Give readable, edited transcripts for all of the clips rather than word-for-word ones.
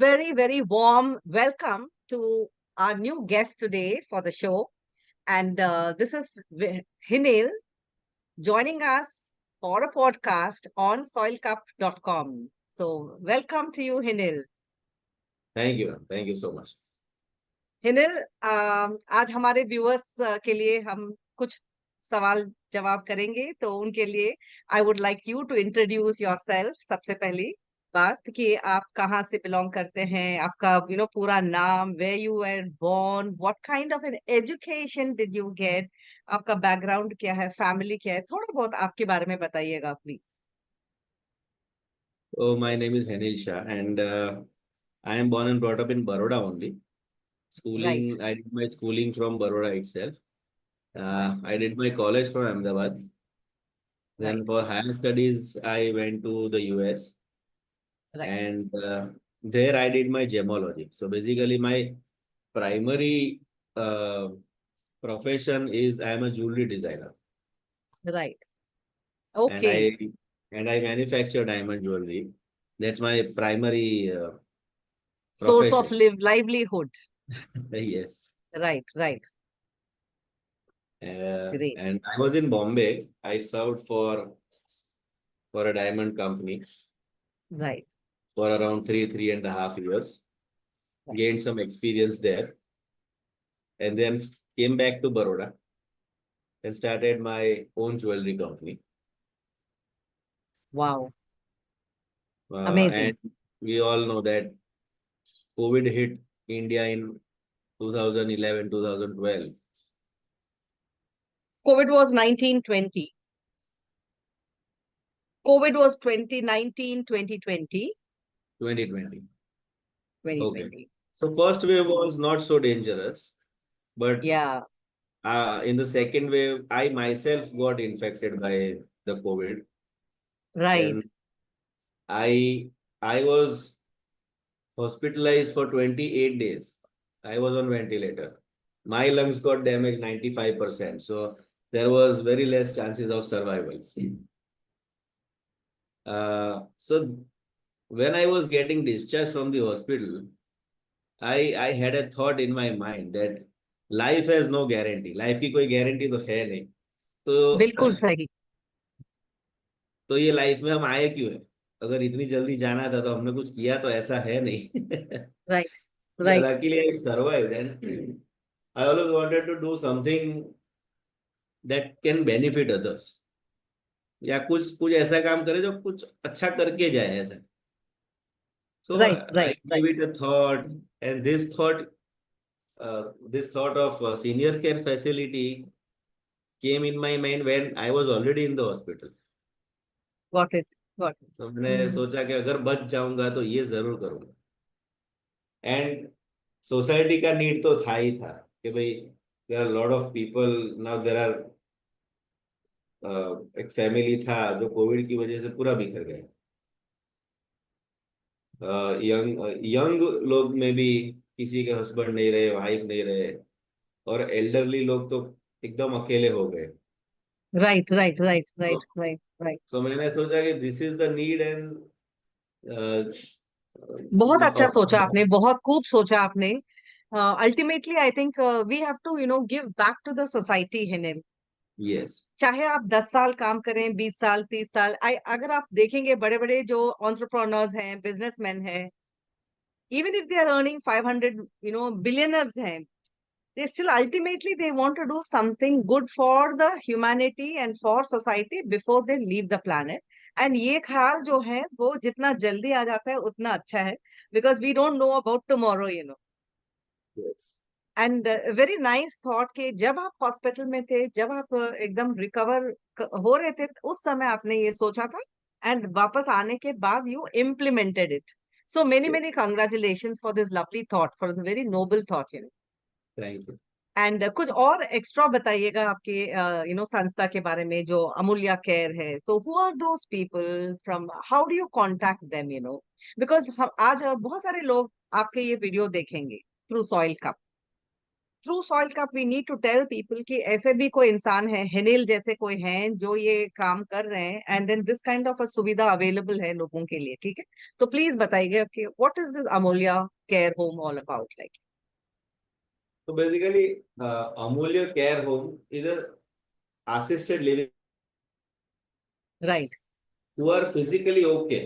very warm welcome to our new guest today for the show. And this is Hinil joining us for a podcast on soilcup.com. So, welcome to you, Hinil. Thank you. Thank you so much. हिनिल आज हमारे viewers के लिए हम कुछ सवाल जवाब करेंगे तो उनके लिए I would like you to introduce yourself. सबसे पहली बात कि आप कहाँ से बिलोंग करते हैं, आपका पूरा नाम, where you were born, what kind of an education did you get, आपका बैकग्राउंड क्या है, फैमिली क्या है, थोड़ा बहुत आपके बारे में बताइएगा please. Oh, my name is Henil Shah, and I am born and brought up in Baroda only. Right. I did my schooling from Baroda itself. I did my college from Ahmedabad. Then right. for higher studies, I went to the US, right. and there I did my gemology. So basically, my primary uh, profession is I am a jewelry designer, right. and okay. I manufacture diamond jewelry. That's my primary source of profession. Livelihood. Yes. Right. Right. Great. And I was in Bombay. I served for a diamond company right. for around 3.5 years. Gained some experience there, and then came back to Baroda and started my own jewelry company. Wow, And amazing. we all know that COVID hit India in 2011, 2012, COVID was 1920. COVID was 2019, 2020, 2020. Okay. 2020. So first wave was not so dangerous, but Yeah, in the second wave, I myself got infected by the COVID. right. Then I I was hospitalized for 28 days. I was on ventilator. My lungs got damaged 95%. So there was very less chances of survival. So when I was getting discharged from the hospital, I had a thought in my mind that life has no guarantee. Life की कोई guarantee तो है नहीं. तो बिल्कुल सही। तो ये लाइफ में हम आए क्यों है? अगर इतनी जल्दी जाना था तो हमने कुछ किया तो ऐसा है नहीं. Right. Right. Luckily, I survived, and I always wanted to do something that can benefit others. या कुछ कुछ ऐसा काम करे जो कुछ अच्छा करके जाए ऐसा. So right. I right. gave right. it a thought, and this thought of senior care facility came in my mind when I was already in the hospital. Got it. Got तो मैंने इट। सोचा कि अगर बच जाऊंगा तो ये जरूर करूंगा. एंड सोसाइटी का नीड तो था ही था कि भाई there are lot of people now. There are एक फैमिली था जो कोविड की वजह से पूरा बिखर गया. यंग यंग लोग में भी किसी के हस्बैंड नहीं रहे, वाइफ नहीं रहे, और एल्डरली लोग तो एकदम अकेले हो गए. राइट। राइट। राइट। तो राइट। राइट। राइट। so मैंने सोचा कि this is the need, and बहुत अच्छा सोचा आपने, बहुत खूब सोचा आपने। Ultimately I think we have to give back to the society, Hinil. Yes. चाहे आप 10 साल काम करें, 20 साल, 30 साल, अगर आप देखेंगे बड़े बड़े जो एंटरप्रेन्योर्स हैं, बिजनेसमैन हैं, even if they are earning 500, billionaires hain, they still ultimately they want to do something good for the humanity and for society before they leave the planet. And ये ख्याल जो है वो जितना जल्दी आ जाता है उतना अच्छा है, because we don't know about tomorrow. Yes. And very nice thought कि जब आप हॉस्पिटल में थे, जब आप एकदम रिकवर हो रहे थे, उस समय आपने ये सोचा था, एंड वापस आने के बाद you implemented it. So many many congratulations for this lovely thought, for the very noble thought. Thank you. And कुछ और एक्स्ट्रा बताइएगा आपके संस्था के बारे में जो अमूल्य केयर है. तो who are those people, from how do you contact them? Because आज बहुत सारे लोग आपके ये वीडियो देखेंगे through soil cup. Through soil cup we need to tell people कि ऐसे भी कोई इंसान है, हिनिल जैसे कोई हैं जो ये काम कर रहे हैं, and then this kind of a सुविधा अवेलेबल है लोगों के लिए, ठीक है? तो प्लीज बताइए कि व्हाट इज दिस अमूल्य care home all about, like? So basically, Amulya Care Home is a assisted living right, who are physically okay,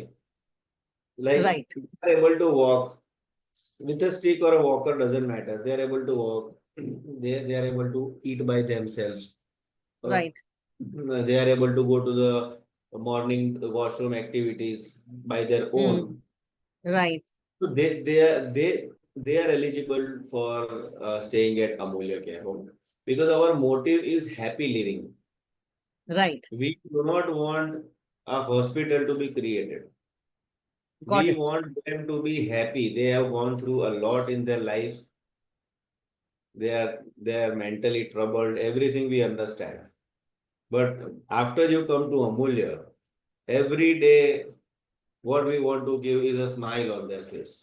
like right, are able to walk with a stick or a walker, doesn't matter. They are able to walk. They are able to eat by themselves. Uh, right, they are able to go to the morning washroom activities by their own. Right, So they are eligible for staying at Amulya Care Home because our motive is happy living. Right, We do not want a hospital to be created. Got We it. want them to be happy. They have gone through a lot in their lives. They are mentally troubled. Everything we understand. But after you come to Amulya, every day what we want to give is a smile on their face.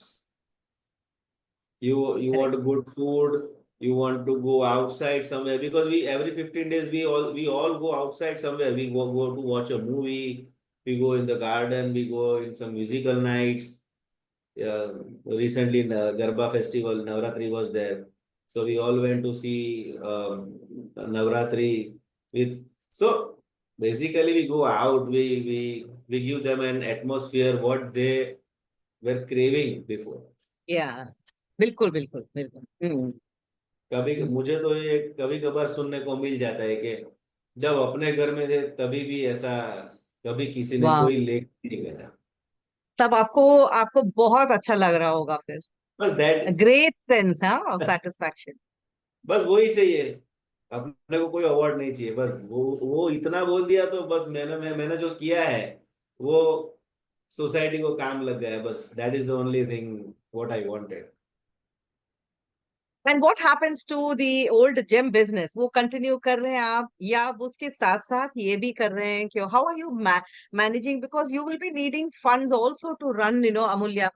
You want good food, you want to go outside somewhere because we every 15 days we all go outside somewhere. We go to watch a movie, we go in the garden, we go in some musical nights. Recently Garba festival, Navratri was there. So we all went to see Navratri with so basically we go out, we give them an atmosphere what they were craving before. या, बिल्कुल बिल्कुल बिल्कुल। कभी मुझे तो ये कभी कभार सुनने को मिल जाता है कि जब अपने घर में थे तभी भी ऐसा कभी किसी ने वाह, कोई लेके नहीं गया। तब आपको आपको बहुत अच्छा लग रहा होगा फिर। बस दैट ग्रेट सेंस, हाँ, सेटिस्फैक्शन। बस वही चाहिए। अपने को कोई अवार्ड नहीं चाहिए, बस वो इतना बोल दिया तो बस मैंने जो किया है वो सोसाइटी को काम लग गया है, बस that is the only thing what I wanted. And what happens to the old gym business? वो कंटिन्यू कर रहे हैं आप, या आप उसके साथ साथ ये भी कर रहे हैं? कि how are you managing, because you will be needing funds also to run, Amulya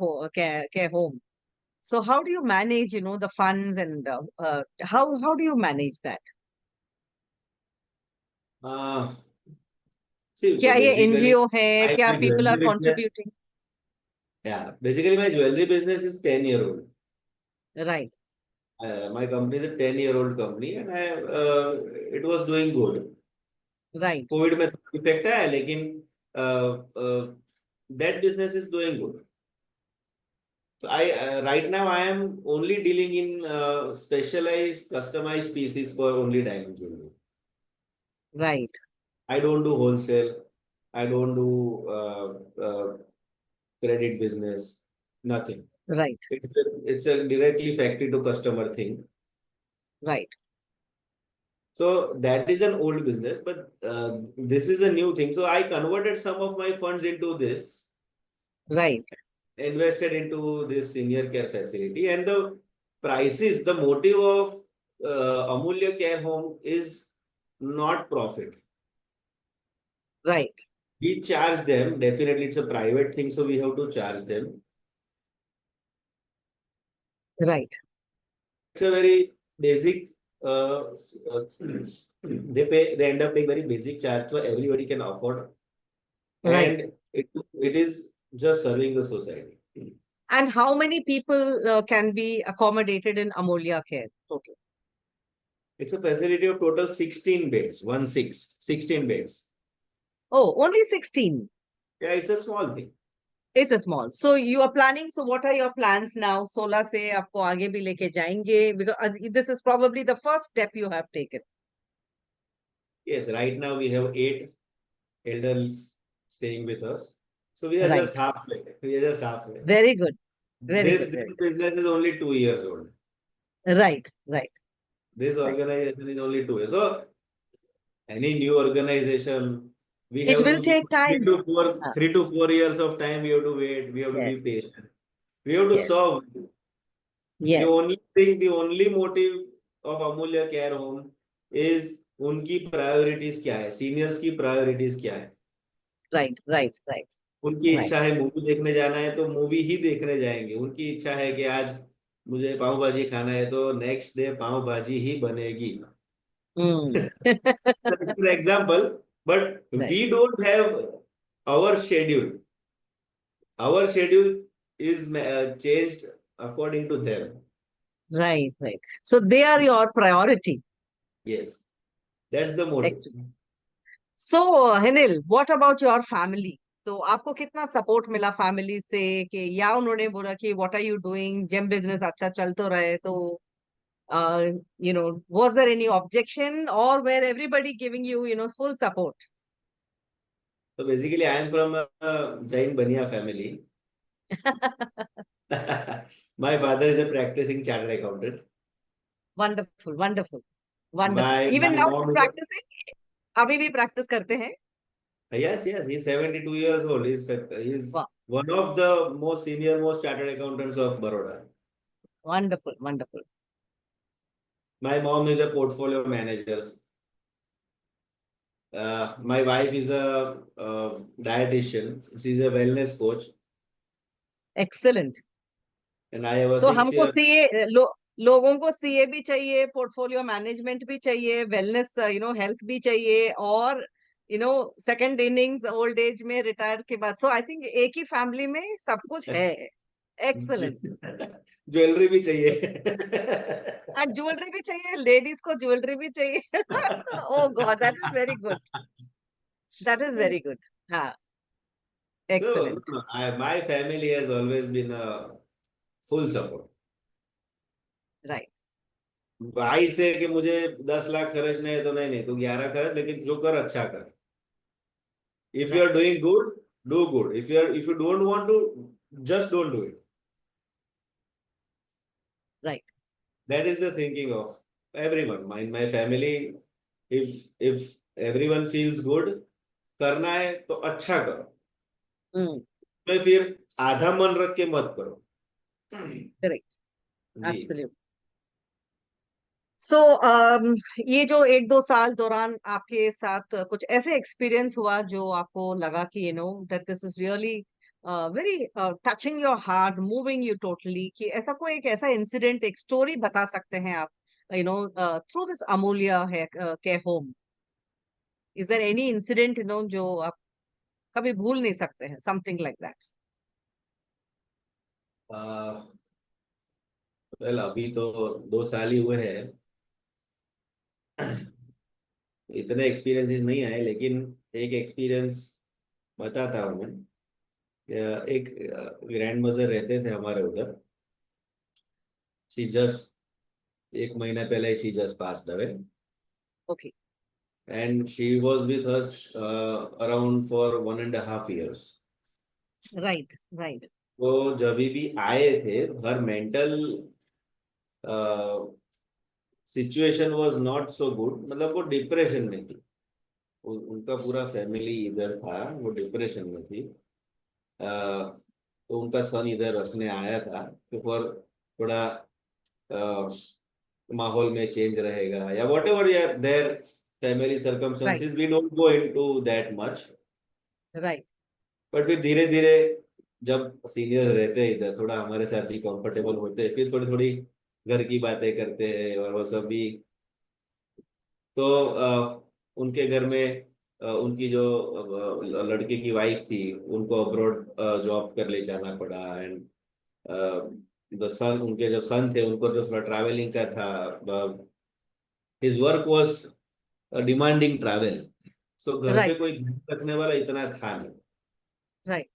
care home. So how do you manage, the funds, and how do you manage that? See क्या ये बेसिकली एनजीओ है? My क्या people are jewellery business, contributing? yeah, basically my jewelry business is 10-year old. Right, My company is a 10-year-old company and it was doing good. Right, Covid में effect आया लेकिन that business is doing good. So I right now I am only dealing in specialized customized pieces for only diamond jewelry. Right, I don't do wholesale. I don't do credit business. Nothing. Right, It's a directly factory to customer thing. Right, So that is an old business, but this is a new thing. So I converted some of my funds into this, right, invested into this senior care facility, and the prices, the motive of Amulya Care Home is not profit. Right, We charge them, definitely it's a private thing, so we have to charge them. Right, It's a very basic, they end up paying very basic charge, so everybody can afford, right. and it is just serving the society. And how many people can be accommodated in Amulya Care total? It's a facility of total 16 beds, 16 beds. Oh, only 16. Yeah, it's a small thing. It's a small. So you are planning. So what are your plans now? 16 से आपको आगे भी लेके जाएंगे? Because this is probably the first step you have taken. Yes, right now we have 8 elders staying with us. So we are Right. just halfway. We are just halfway. Very good. Very This good. Very this good. business is only 2 years old. Right. Right. This Right. organization is only 2 years. So any new organization, we It have will to give take time. Uh, 3 to 4 years of time. We have to wait. We have to yes. be patient. We have to Yes. serve. The Yes. only thing, the only motive of Amulya Care Home is उनकी priorities क्या है, seniors की priorities क्या है। Right. Right. Right. उनकी Right. इच्छा है movie देखने जाना है तो मूवी ही देखने जाएंगे। उनकी इच्छा है कि आज मुझे पाव भाजी खाना है तो नेक्स्ट डे पाव भाजी ही बनेगी. Hmm. For example, but Right, we don't have our schedule. Our schedule is changed according to them. right, right. So they are your priority. Yes, that's the motive. Excellent. So, Henil, what about your family? तो आपको कितना support मिला family से कि या उन्होंने बोला कि what are you doing gem business अच्छा चल तो रहे तो वाज देयर एनी ऑब्जेक्शन और were everybody giving you full support? So basically, I am from a Jain Baniya family. My father is a practicing chartered accountant. Wonderful wonderful wonderful. My even now mom is is a, practising? अभी भी practice करते हैं? yes, he's 72 years old. He's वाह, one of the most senior, most chartered accountants of Baroda. Wonderful wonderful. My mom is a portfolio manager. My wife is a dietitian. She's a wellness coach, excellent. and I have a तो 6 year. हमको लोगों को CA भी चाहिए, portfolio management भी चाहिए, wellness health भी चाहिए, और सेकंड इनिंग्स ओल्ड एज में रिटायर के बाद. सो आई थिंक एक ही फैमिली में सब कुछ है. एक्सलेंट. ज्वेलरी भी चाहिए. हाँ, ज्वेलरी भी चाहिए, लेडीज को ज्वेलरी भी चाहिए. Oh God, that is very good. That is very good. हाँ, So, excellent. no, my family has always been a full support. Right. भाई से कि मुझे 10 लाख खर्चना है तो नहीं नहीं तू 11 खर्च, लेकिन जो कर अच्छा कर. If you right. are doing good, do good. If you don't want to, just don't do it. Right. That is the thinking of everyone. My family, if everyone feels good, करना है तो अच्छा करो. तो फिर आधा मन रख के मत करो. करेक्ट. जी. एब्सोल्यूट. सो ये जो 1-2 साल दौरान आपके साथ कुछ ऐसे एक्सपीरियंस हुआ जो आपको लगा कि that this is really very touching your heart, moving you totally, कि ऐसा कोई एक ऐसा इंसिडेंट, एक स्टोरी बता सकते हैं आप थ्रू दिस अमूल्य है के home? Is there any incident जो आप कभी भूल नहीं सकते हैं, समथिंग लाइक दैट? वेल अभी तो 2 साल ही हुए हैं. इतने एक्सपीरियंसेस नहीं आए, लेकिन एक एक्सपीरियंस बताता हूँ मैं. एक ग्रैंड मदर रहते थे हमारे उधर. शी जस्ट 1 महीना पहले she just passed away, okay. And she was with us around for 1.5 years. Right. Right. तो जब भी आए थे, हर mental situation was not so good. मतलब वो डिप्रेशन में थी. उनका पूरा फैमिली इधर था, वो डिप्रेशन में थी. तो उनका सन इधर रखने आया था तो पर थोड़ा अ, माहौल में चेंज रहेगा या वॉट एवर यार there family right. Circumstances, we don't go into that much. Right. But फिर धीरे धीरे जब सीनियर्स रहते हैं इधर, थोड़ा हमारे साथ ही कंफर्टेबल होते हैं, फिर थोड़ी थोड़ी घर की बातें करते हैं और वो सब भी. तो उनके घर में उनकी जो लड़के की वाइफ थी, उनको अब्रॉड जॉब कर ले जाना पड़ा. एंड द सन, उनके जो सन थे, उनको जो थोड़ा ट्रैवलिंग का था. His work was demanding travel. So घर पे राइट. कोई ध्यान रखने वाला इतना था नहीं. राइट.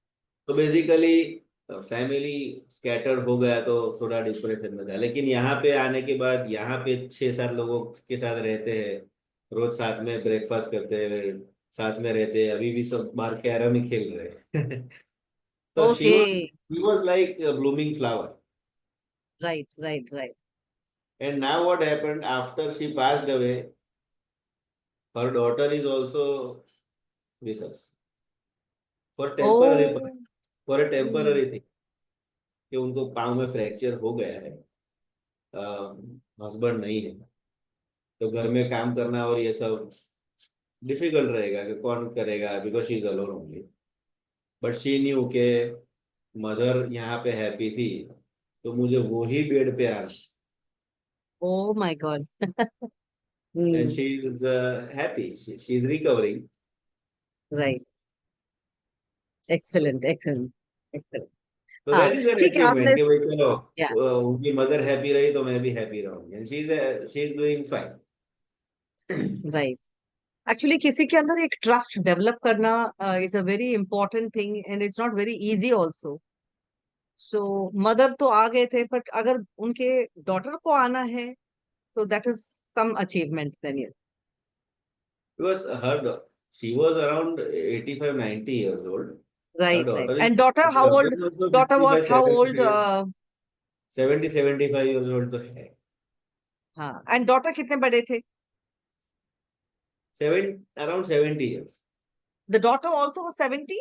तो बेसिकली फैमिली स्कैटर्ड हो गया तो थोड़ा डिप्रेशन में था. लेकिन यहाँ पे आने के बाद, यहाँ पे 6-7 लोगों के साथ रहते हैं, रोज साथ में ब्रेकफास्ट करते हैं, साथ में रहते हैं. अभी भी सब बाहर कैरम ही खेल रहे हैं. तो okay. She was like blooming flower. Right. Right. Right. And now what happened after she passed away, her daughter is also with us for oh. Temporary, for a temporary thing. कि उनको पाँव में fracture हो गया है, husband नहीं है, तो घर में काम करना और ये सब डिफिकल्ट रहेगा कि कौन करेगा, because she is alone only. But she knew के मदर यहाँ पे हैप्पी थी, तो मुझे वो ही बेड पे आना। Oh my God. And Hmm. She is happy, she is recovering. Right. Excellent. Excellent. Excellent. तो हाँ, दैट इज एन ठीक है अचीवमेंट आपने। कि भाई चलो, या उनकी मदर हैप्पी रही तो मैं भी हैप्पी रहूंगी, and she is doing fine. Right. Actually किसी के अंदर एक ट्रस्ट डेवलप करना is a very important thing and it's not very easy also. So mother तो आ गए थे, बट अगर उनके डॉटर को आना है तो that is some achievement then. Because she was around 85, 90 years old. Her right right. daughter is, and daughter her how old? husband is also daughter was 55, how 70 old? years, 70, 75 years old तो है। हाँ, and daughter कितने बड़े थे? Around 70 years. The daughter also was 70?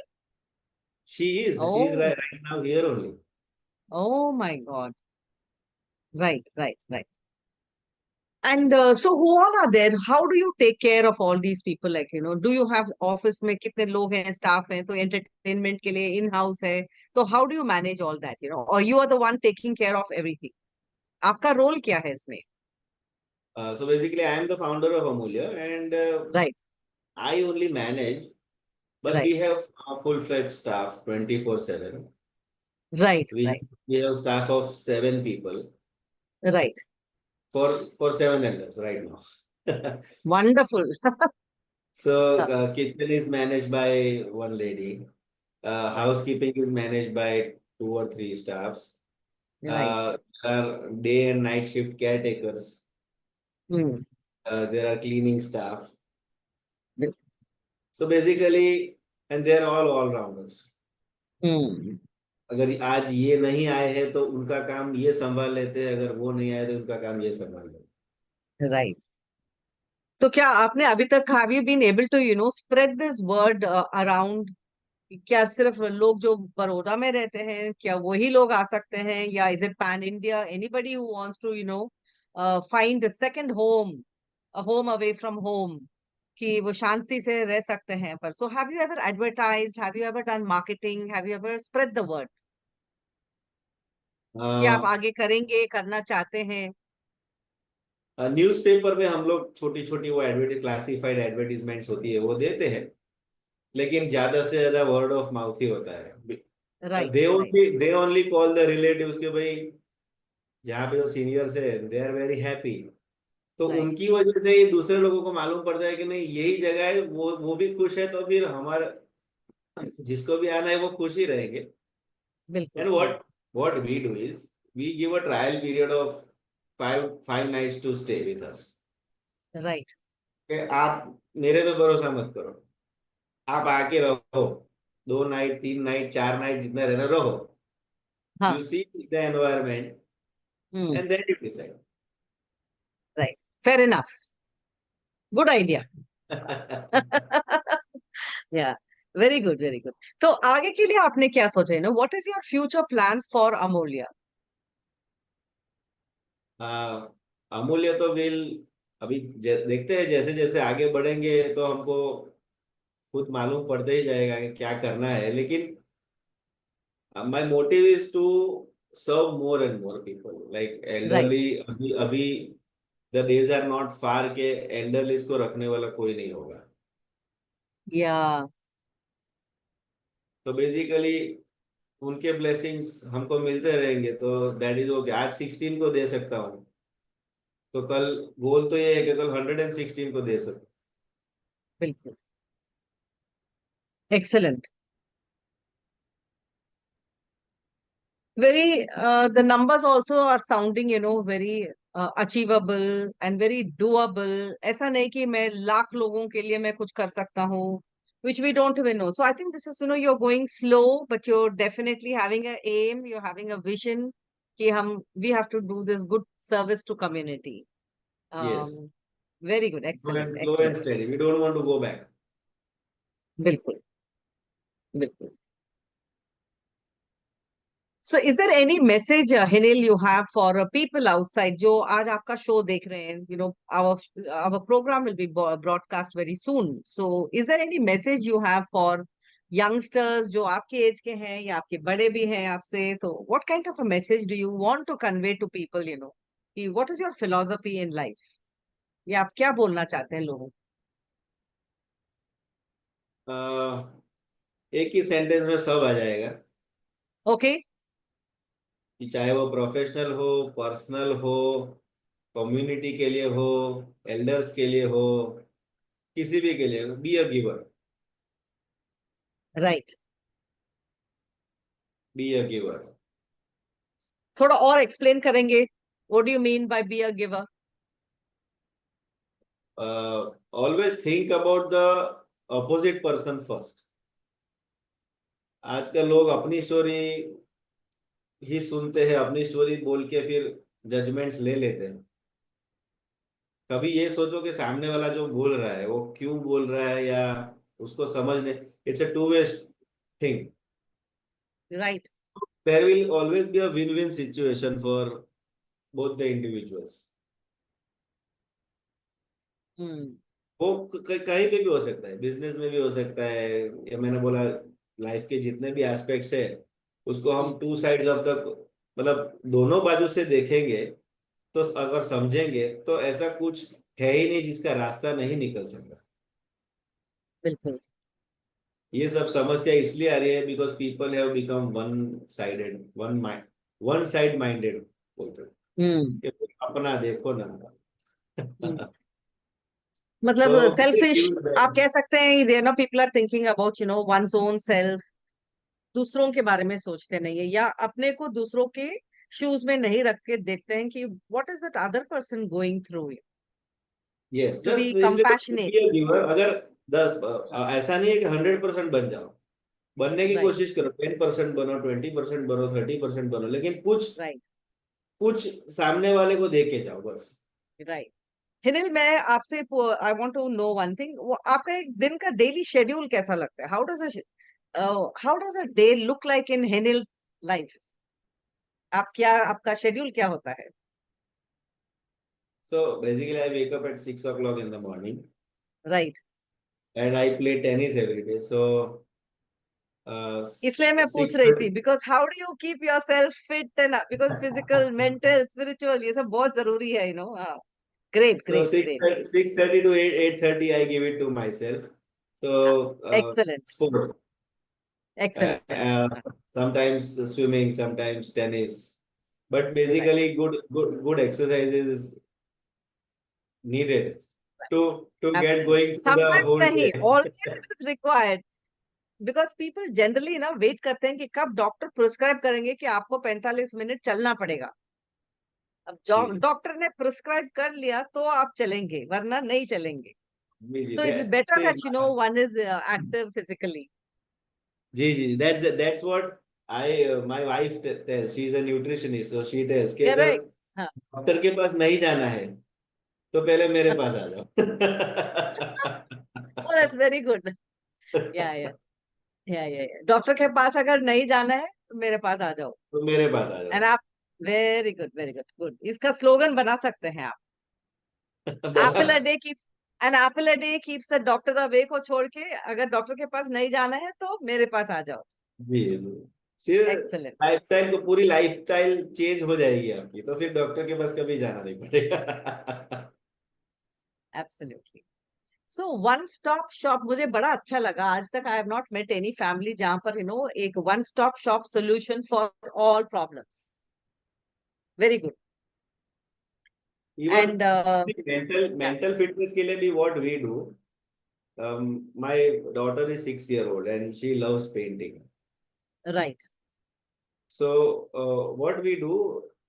She is oh, right now here only. Oh my God. Right right right. And so who all are there? How do you take care of all these people? Like, do you have office में कितने लोग हैं, staff हैं, तो entertainment के लिए in house है, तो how do you manage all that? Or you are the one taking care of everything? आपका role क्या है इसमें? So basically, I am the founder of Amulya, and Right, I only manage, but right, we have full-fledged staff 24/7. right, We right, we have staff of 7 people right. for 7 vendors right now. Wonderful. So kitchen is managed by one lady. Housekeeping is managed by 2 or 3 staffs. Right. There are day and night shift caretakers. Hmm. There are cleaning staff. So basically, and they are all rounders. Hmm. अगर आज ये नहीं आए हैं तो उनका काम ये संभाल लेते हैं, अगर वो नहीं आए तो उनका काम ये संभाल लेते Right. तो क्या आपने अभी तक have you been able to spread this word around? क्या सिर्फ लोग जो बड़ौदा में रहते हैं क्या वही लोग आ सकते हैं, या is it pan India? Anybody who wants to find a second home, a home away from home, कि वो शांति से रह सकते हैं? पर so have you ever advertised, have you ever done marketing, have you ever spread the word कि आप हैं। आगे करेंगे, करना चाहते हैं? न्यूज़पेपर में हम लोग छोटी छोटी वो क्लासिफाइड एडवर्टीजमेंट्स होती है वो देते हैं, लेकिन ज्यादा से ज्यादा वर्ड ऑफ माउथ ही होता है। Right right they only call the relatives के भाई, जहाँ पे जो सीनियर्स है दे आर वेरी हैप्पी, तो राइट। उनकी वजह से ये दूसरे लोगों को मालूम पड़ता है कि नहीं यही जगह है, वो भी खुश है, तो फिर हमारा जिसको भी आना है वो खुश ही रहेंगे। बिल्कुल एंड बिल्कुल। what we do is we give a trial period of five nights to stay with us. Right. कि आप मेरे पे भरोसा मत करो, आप आके रहो, 2 नाइट 3 नाइट 4 नाइट जितना रहना रहो, हाँ। You see the environment hmm. And then you decide. Right. Fair enough. Good idea. Yeah, very good very good. तो आगे के लिए आपने क्या सोचा है? What is your future plans for Amulya? Amulya तो विल, अभी देखते हैं जैसे जैसे आगे बढ़ेंगे तो हमको खुद मालूम पड़ता ही जाएगा कि क्या करना है, लेकिन my motive is to serve more and more people like right. Elderly. अभी अभी the days are not far के एल्डरलीज को रखने वाला कोई नहीं होगा। या। तो बेसिकली उनके ब्लेसिंग्स हमको मिलते रहेंगे, तो दैट इज ओके। आज 16 को दे सकता हूँ, तो कल गोल तो ये है कि कल 116 को दे सकूं। बिल्कुल। Excellent. very the numbers also are sounding very achievable and very doable. ऐसा नहीं कि मैं लाख लोगों के लिए मैं कुछ कर सकता हूँ, which we don't even know. So I think this is you're going slow, but you're definitely having a aim, you're having a vision कि हम we have to do this good service to community. यस, um, very good, excellent slow and excellent. Steady, we don't want to go back. बिल्कुल बिल्कुल। So is there any message, Hinil, you have for people outside जो आज आपका show देख रहे हैं? Our program will be broadcast very soon. So is there any message you have for youngsters जो आपके एज के हैं या आपके बड़े भी हैं आपसे, तो what kind of a message do you want to convey to people, कि what is your philosophy in life, या आप क्या बोलना चाहते हैं लोगों एक ही सेंटेंस में सब आ जाएगा को? ओके। कि चाहे वो प्रोफेशनल हो, पर्सनल हो, कम्युनिटी के लिए हो, एल्डर्स के लिए हो, किसी भी के लिए, be a giver. Right. Be a giver. थोड़ा और एक्सप्लेन करेंगे, what do you mean by be a giver? Always think about the opposite person first. आजकल लोग अपनी स्टोरी ही सुनते हैं, अपनी स्टोरी बोल के फिर जजमेंट्स ले लेते हैं। कभी ये सोचो कि सामने वाला जो बोल रहा है वो क्यों बोल रहा है, या उसको समझने, it's a two way thing. Right. There will always be a win win situation for both the individuals. Hmm. वो कहीं पे भी हो सकता है, बिजनेस में भी हो सकता है, या मैंने बोला लाइफ के जितने भी एस्पेक्ट्स है उसको हम टू साइड्स ऑफ द, मतलब दोनों बाजू से देखेंगे, तो अगर समझेंगे तो ऐसा कुछ है ही नहीं जिसका रास्ता नहीं निकल सकता। बिल्कुल। ये सब समस्या इसलिए आ रही है because people have become one sided, one side minded बोलते हैं हम्म। कि अपना देखो ना। हम्म। सो मतलब सेल्फिश आप कह सकते हैं, there no people are thinking about one's own self, दूसरों के बारे में सोचते नहीं है, या अपने को दूसरों के शूज में नहीं रख के देखते हैं कि what is that other person going through, yes, to be just इसलिए तो कंपैशनेट। be a giver। अगर ऐसा नहीं है कि 100% बन जाओ, बनने की राइट। कोशिश करो, 10% बनो, 20% बनो, 30% बनो, लेकिन कुछ राइट। कुछ सामने वाले को दे के जाओ बस। राइट। हिनिल, मैं आपसे I want to know one thing, वो आपका एक दिन का डेली शेड्यूल कैसा लगता है? How does a day look like in Hinil's life? आपका शेड्यूल क्या होता है? So basically I wake up at 6 o'clock in the morning right. and I play tennis every day. So इसलिए मैं पूछ six रही थी, because how do you keep your self fit, and because physical, mental, spiritual, ये सब बहुत जरूरी है, हाँ। Great, so great, great. 6:30 to 8:30 I give it to myself. So excellent. sport, excellent. sometimes swimming, sometimes tennis, but right. basically good exercise is needed to get absolutely. going through the sometimes whole नहीं, day. Always it is required, because people generally ना wait करते हैं कि कब doctor prescribe करेंगे कि आपको 45 minute चलना पड़ेगा। अब जी डॉक्टर ने प्रिस्क्राइब कर लिया तो आप चलेंगे, वरना नहीं चलेंगे। जी जी, so it's better see, that one is active physically. जी, that's what I my wife tells. She's a nutritionist, so she tells कि अगर करेक्ट। हाँ। डॉक्टर के पास नहीं जाना है तो पहले मेरे पास आ जाओ। ओह, दैट्स वेरी गुड। या डॉक्टर के पास अगर नहीं जाना है तो मेरे पास आ जाओ। तो मेरे पास आ एंड जाओ। आप, very good, very good, good, इसका स्लोगन बना सकते हैं आप। एप्पल अ बहुत। Day keeps an apple a day keeps the doctor away को छोड़ के, अगर डॉक्टर के पास नहीं जाना है तो मेरे पास आ जाओ। जी जी, एक्सलेंट। लाइफस्टाइल को, पूरी लाइफस्टाइल चेंज हो जाएगी आपकी, तो फिर डॉक्टर के पास कभी जाना नहीं पड़ेगा। Absolutely. So one stop shop मुझे बड़ा अच्छा लगा। आज तक I have not met any family जहां पर एक one stop shop solution for all problems. Very good. Even and mental mental fitness के लिए भी what we do, my daughter is 6 year old and she loves painting. Right. So what we do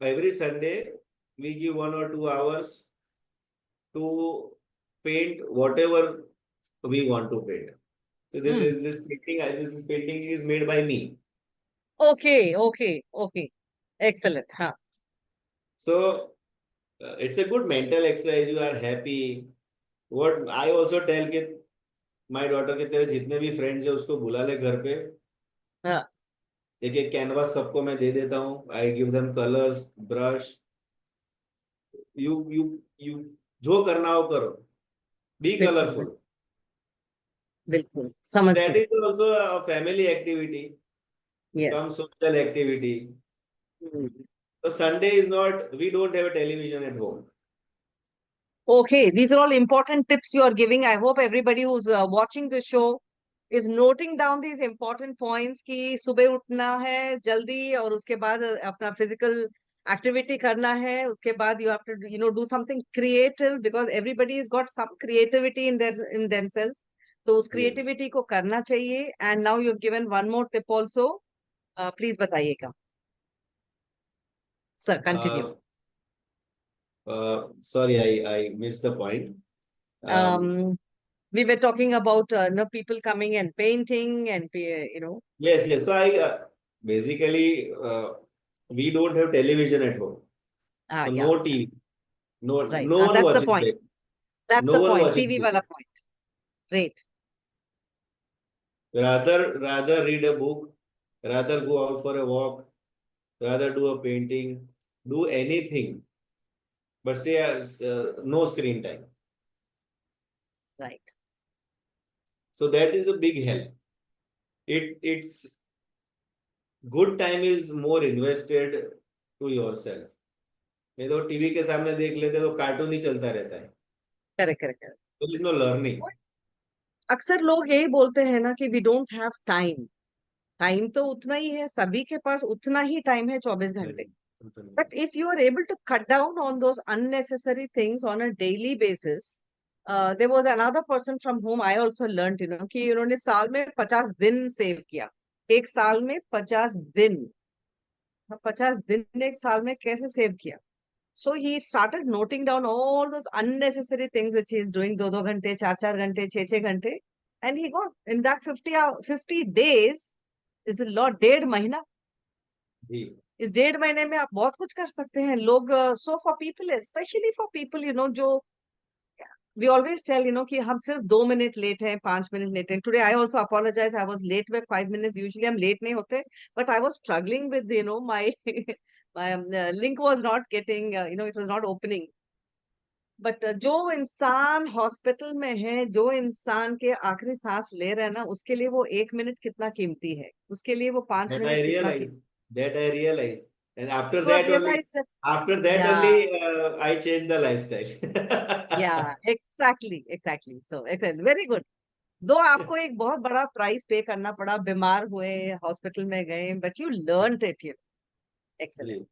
every Sunday, we give 1 or 2 hours to paint whatever we want to paint. So hmm. this painting is made by me. Okay, okay, okay. Excellent. हाँ। So it's a good mental exercise. You are happy. What I also tell कि my daughter के तेरे जितने भी friends है उसको बुला ले घर पे, हाँ। एक एक कैनवास सबको मैं दे देता हूँ। I give them colours, brush, you you जो करना हो करो, बी बिल्कुल, कलरफुल। बिल्कुल So समझ that गए. is also a family activity, some Yes. social activity. So Sunday is not, we don't have a television at home. Okay, these are all important tips you are giving. I hope everybody who's watching the show is noting down these important points कि सुबह उठना है जल्दी और उसके बाद अपना physical activity करना है. उसके बाद you have to do something creative because everybody has got some creativity in themselves. तो उस Yes. creativity को करना चाहिए. And now you've given one more tip also. Please बताइएगा. Sir, continue. Uh, Sorry, I missed the point. Um, we were talking about people coming and painting and Yes, yes. So basically, we don't have television at home. So yeah, no TV. right. No one That's the watches point. it. That's No the one point. watches TV it. wala point. Great. Rather read a book, rather go out for a walk, rather do a painting, do anything, but stay no screen time. Right. So that is a big help. It's good time is more invested to yourself. नहीं तो TV के सामने देख लेते तो cartoon ही चलता रहता है. Correct, correct, correct. There is no learning. अक्सर लोग यही बोलते हैं ना कि we don't have time. Time तो उतना ही है, सभी के पास उतना ही टाइम है 24 घंटे. But if you are able to cut down on those unnecessary things on a daily basis, there was another person from whom I also learned, कि उन्होंने साल में 50 दिन सेव किया. एक साल में 50 दिन. 50 दिन एक साल में कैसे सेव किया? So he started noting down all those unnecessary things which he is doing, 2-2 घंटे, 4-4 घंटे, 6-6 घंटे, and he got in that 50 days is a lot. 1.5 महीना. जी. इस 1.5 महीने में आप बहुत कुछ कर सकते हैं. लोग so for people, specially for people जो वी ऑलवेज टेल कि हम सिर्फ 2 मिनट लेट हैं, 5 मिनट लेट हैं. Today I also apologise, I was late by 5 minutes. Usually हम लेट नहीं होते, but I was struggling with my my link was not getting, it was not opening. But जो इंसान hospital में है, जो इंसान के आखिरी सांस ले रहे हैं ना, उसके लिए वो 1 मिनट कितना कीमती है, उसके लिए वो पांच That मिनट I कितना realized. कीमती. That I realized. And after You have that only, realized that. after that या only, I changed the या lifestyle. Exactly exactly. So excellent, very good. दो आपको एक बहुत बड़ा प्राइस पे करना पड़ा, बीमार हुए, हॉस्पिटल में गए, बट यू लर्नड इट. जी. एक्सेलेंट.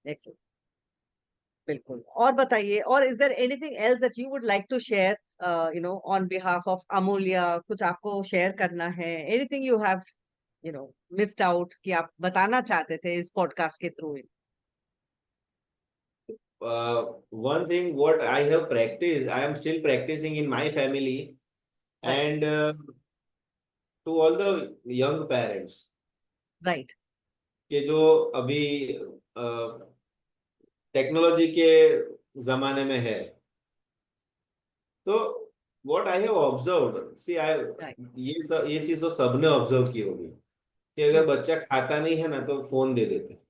एक्सेलेंट. बिल्कुल. और बताइए, और is there anything else that you would like to share on behalf of Amulya? कुछ आपको शेयर करना है? Anything you have missed out कि आप बताना चाहते थे इस पॉडकास्ट के through? One thing what I have practiced, I am still practicing in my family, right. and to all the young parents right. कि जो अभी टेक्नोलॉजी के जमाने में है, तो what I have observed, see I, right. ये चीज तो सबने ऑब्जर्व की होगी कि अगर बच्चा खाता नहीं है ना तो फोन दे देते हैं.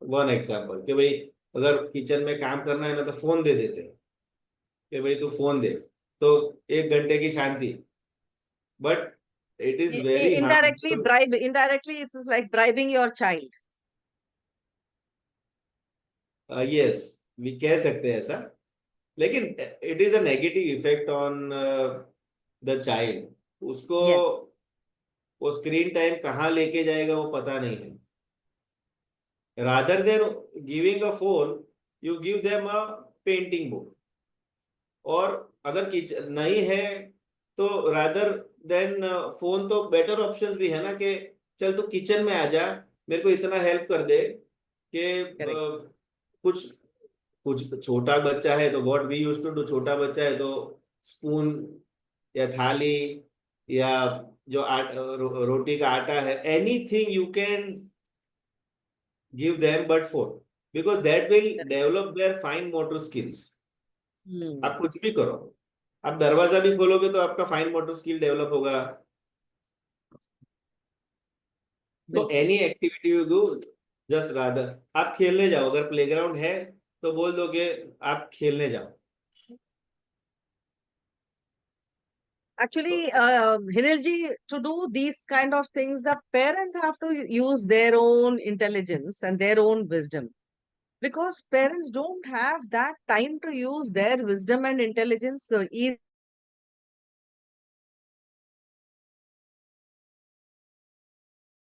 वन एग्जाम्पल कि भाई अगर किचन में काम करना है ना तो फोन दे देते हैं कि भाई तू फोन देख, तो 1 घंटे की शांति. But it is very indirectly harmful. Bribe, indirectly it's like bribing your child. Yes, we कह सकते हैं ऐसा, लेकिन it is a negative effect on the child. उसको यस. वो स्क्रीन टाइम कहाँ लेके जाएगा वो पता नहीं है. Rather than giving a phone, you give them a painting book. और अगर किचन नहीं है तो रादर देन फोन, तो बेटर ऑप्शंस भी है ना कि चल तू किचन में आ जा, मेरे को इतना हेल्प कर दे कि करेक्ट. कुछ कुछ छोटा बच्चा है तो what we use to do, छोटा बच्चा है तो स्पून या थाली या जो रोटी का आटा है, anything you can give them but phone, because that will correct. Develop their fine motor skills. Hmm. आप कुछ भी करो, आप दरवाजा भी खोलोगे तो आपका फाइन मोटर स्किल डेवलप होगा. तो बिल्कुल. Any activity you do, just rather आप खेलने जाओ, अगर प्लेग्राउंड है तो बोल दो कि आप खेलने जाओ. Actually, Hinelji, to do these kind of things, the parents have to use their own intelligence and their own wisdom, because parents don't have that time to use their wisdom and intelligence